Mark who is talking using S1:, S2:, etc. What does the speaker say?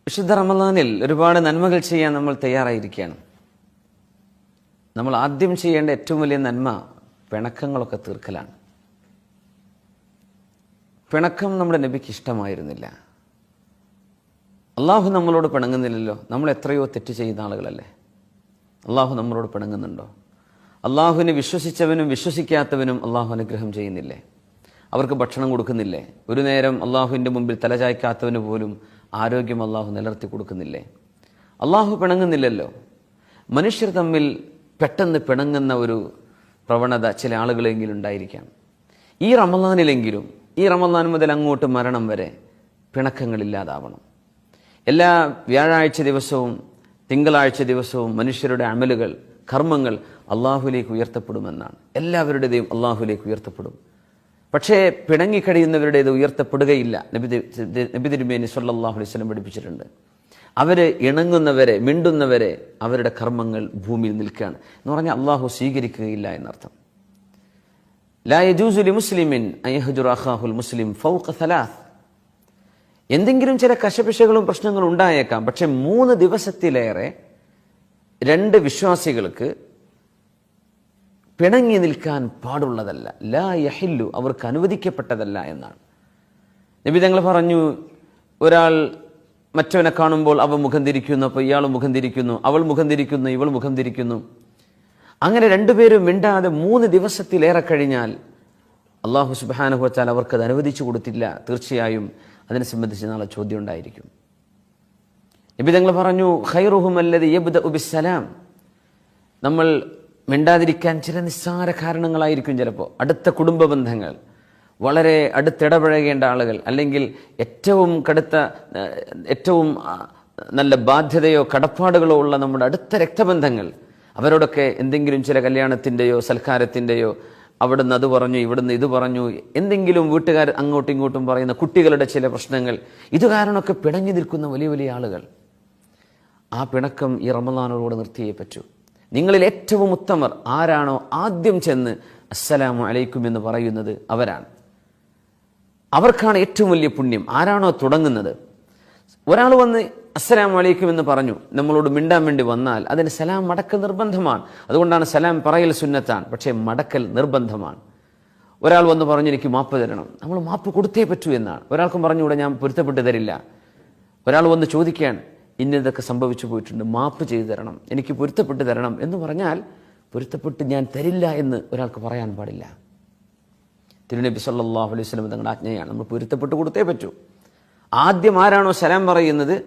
S1: വിശുദ്ധ റമദാനിൽ ഒരുപാട് നന്മകൾ ചെയ്യാൻ നമ്മൾ തയ്യാറായിരിക്കുകയാണ്. നമ്മൾ ആദ്യം ചെയ്യേണ്ട ഏറ്റവും വലിയ നന്മ പിണക്കങ്ങളൊക്കെ തീർക്കലാണ്. പിണക്കം നമ്മുടെ നബിക്ക് ഇഷ്ടമായിരുന്നില്ല. അള്ളാഹു നമ്മളോട് പിണങ്ങുന്നില്ലല്ലോ. നമ്മൾ എത്രയോ തെറ്റ് ചെയ്യുന്ന ആളുകളല്ലേ. അള്ളാഹു നമ്മളോട് പിണങ്ങുന്നുണ്ടോ? അള്ളാഹുവിനെ വിശ്വസിച്ചവനും വിശ്വസിക്കാത്തവനും അള്ളാഹു അനുഗ്രഹം ചെയ്യുന്നില്ലേ? അവർക്ക് ഭക്ഷണം കൊടുക്കുന്നില്ലേ? ഒരു നേരം അള്ളാഹുവിൻ്റെ മുമ്പിൽ തലചായ്ക്കാത്തവന് പോലും ആരോഗ്യം അള്ളാഹു നിലനിർത്തി കൊടുക്കുന്നില്ലേ? അള്ളാഹു പിണങ്ങുന്നില്ലല്ലോ. മനുഷ്യർ തമ്മിൽ പെട്ടെന്ന് പിണങ്ങുന്ന ഒരു പ്രവണത ചില ആളുകളെങ്കിലും ഉണ്ടായിരിക്കാം. ഈ റമദാനിലെങ്കിലും, ഈ റമദാൻ മുതൽ അങ്ങോട്ട് മരണം വരെ പിണക്കങ്ങളില്ലാതാവണം. എല്ലാ വ്യാഴാഴ്ച ദിവസവും തിങ്കളാഴ്ച ദിവസവും മനുഷ്യരുടെ അമലുകൾ, കർമ്മങ്ങൾ അള്ളാഹുലേക്ക് ഉയർത്തപ്പെടുമെന്നാണ്. എല്ലാവരുടേതും അള്ളാഹുലേക്ക് ഉയർത്തപ്പെടും. പക്ഷേ പിണങ്ങിക്കഴിയുന്നവരുടേത് ഉയർത്തപ്പെടുകയില്ല. നബി തിരുമേനി സ്വല്ലല്ലാഹു അലൈഹി വസല്ലം പഠിപ്പിച്ചിട്ടുണ്ട്. അവർ ഇണങ്ങുന്നവരെ, മിണ്ടുന്നവരെ അവരുടെ കർമ്മങ്ങൾ ഭൂമിയിൽ നിൽക്കുകയാണ് എന്ന് പറഞ്ഞാൽ അള്ളാഹു സ്വീകരിക്കുകയില്ല എന്നർത്ഥം. ലാ യജൂസു ലിമുസ്ലിമിൻ അൻ യഹ്ജുറ അഖാഹുൽ മുസ്ലിം ഫൗഖ സലാസ്. എന്തെങ്കിലും ചില കശപിശകളും പ്രശ്നങ്ങളും ഉണ്ടായേക്കാം. പക്ഷെ 3 ദിവസത്തിലേറെ 2 വിശ്വാസികൾക്ക് പിണങ്ങി നിൽക്കാൻ പാടുള്ളതല്ല. ലാ യഹില്ലു, അവർക്ക് അനുവദിക്കപ്പെട്ടതല്ല എന്നാണ്. നബി തങ്ങൾ പറഞ്ഞു, ഒരാൾ മറ്റവനെ കാണുമ്പോൾ അവൻ മുഖം തിരിക്കുന്നു, അപ്പോൾ ഇയാൾ മുഖം തിരിക്കുന്നു, അവൾ മുഖം തിരിക്കുന്നു, ഇവൾ മുഖം തിരിക്കുന്നു. അങ്ങനെ 2 പേരും മിണ്ടാതെ 3 ദിവസത്തിലേറെ കഴിഞ്ഞാൽ അള്ളാഹു സുബ്ഹാനഹു വ തആല അവർക്കത് അനുവദിച്ചു കൊടുത്തില്ല. തീർച്ചയായും അതിനെ സംബന്ധിച്ച് നാളെ ചോദ്യം ഉണ്ടായിരിക്കും. നബി തങ്ങൾ പറഞ്ഞു, ഖൈറുഹും അല്ലദി യബ്ദഉ ബിസ്സലാം. നമ്മൾ മിണ്ടാതിരിക്കാൻ ചില നിസ്സാര കാരണങ്ങളായിരിക്കും. ചിലപ്പോൾ അടുത്ത കുടുംബ ബന്ധങ്ങൾ, വളരെ അടുത്തിടപഴകേണ്ട ആളുകൾ, അല്ലെങ്കിൽ ഏറ്റവും നല്ല ബാധ്യതയോ കടപ്പാടുകളോ ഉള്ള നമ്മുടെ അടുത്ത രക്തബന്ധങ്ങൾ, അവരോടൊക്കെ എന്തെങ്കിലും ചില കല്യാണത്തിൻ്റെയോ സൽക്കാരത്തിൻ്റെയോ അവിടുന്ന് അത് പറഞ്ഞു, ഇവിടുന്ന് ഇത് പറഞ്ഞു, എന്തെങ്കിലും വീട്ടുകാർ അങ്ങോട്ടും ഇങ്ങോട്ടും പറയുന്ന കുട്ടികളുടെ ചില പ്രശ്നങ്ങൾ, ഇത് കാരണമൊക്കെ പിണങ്ങി നിൽക്കുന്ന വലിയ വലിയ ആളുകൾ. ആ പിണക്കം ഈ റമദാനോട് നിർത്തിയേ പറ്റൂ. നിങ്ങളിൽ ഏറ്റവും ഉത്തമർ ആരാണോ ആദ്യം ചെന്ന് അസ്സലാമു അലൈക്കും എന്ന് പറയുന്നത് അവരാണ്. അവർക്കാണ് ഏറ്റവും വലിയ പുണ്യം. ആരാണോ തുടങ്ങുന്നത്, ഒരാൾ വന്ന് അസ്സലാമു അലൈക്കും എന്ന് പറഞ്ഞു നമ്മളോട് മിണ്ടാൻ വേണ്ടി വന്നാൽ അതിന് സലാം മടക്കൽ നിർബന്ധമാണ്. അതുകൊണ്ടാണ് സലാം പറയൽ സുന്നത്താണ്, പക്ഷേ മടക്കൽ നിർബന്ധമാണ്. ഒരാൾ വന്ന് പറഞ്ഞു എനിക്ക് മാപ്പ് തരണം, നമ്മൾ മാപ്പ് കൊടുത്തേ പറ്റൂ എന്നാണ്. ഒരാൾക്കും പറഞ്ഞുകൂടെ ഞാൻ പൊരുത്തപ്പെട്ട് തരില്ല. ഒരാൾ വന്ന് ചോദിക്കുകയാണ്, ഇന്നതൊക്കെ സംഭവിച്ചു പോയിട്ടുണ്ട്, മാപ്പ് ചെയ്തു തരണം, എനിക്ക് പൊരുത്തപ്പെട്ട് തരണം എന്ന് പറഞ്ഞാൽ പൊരുത്തപ്പെട്ട് ഞാൻ തരില്ല എന്ന് ഒരാൾക്ക് പറയാൻ പാടില്ല. തിരുനബി സല്ലല്ലാഹു അലൈഹി വസല്ലം തങ്ങളുടെ ആജ്ഞയാണ്, നമ്മൾ പൊരുത്തപ്പെട്ട് കൊടുത്തേ പറ്റൂ. ആദ്യം ആരാണോ സലാം പറയുന്നത്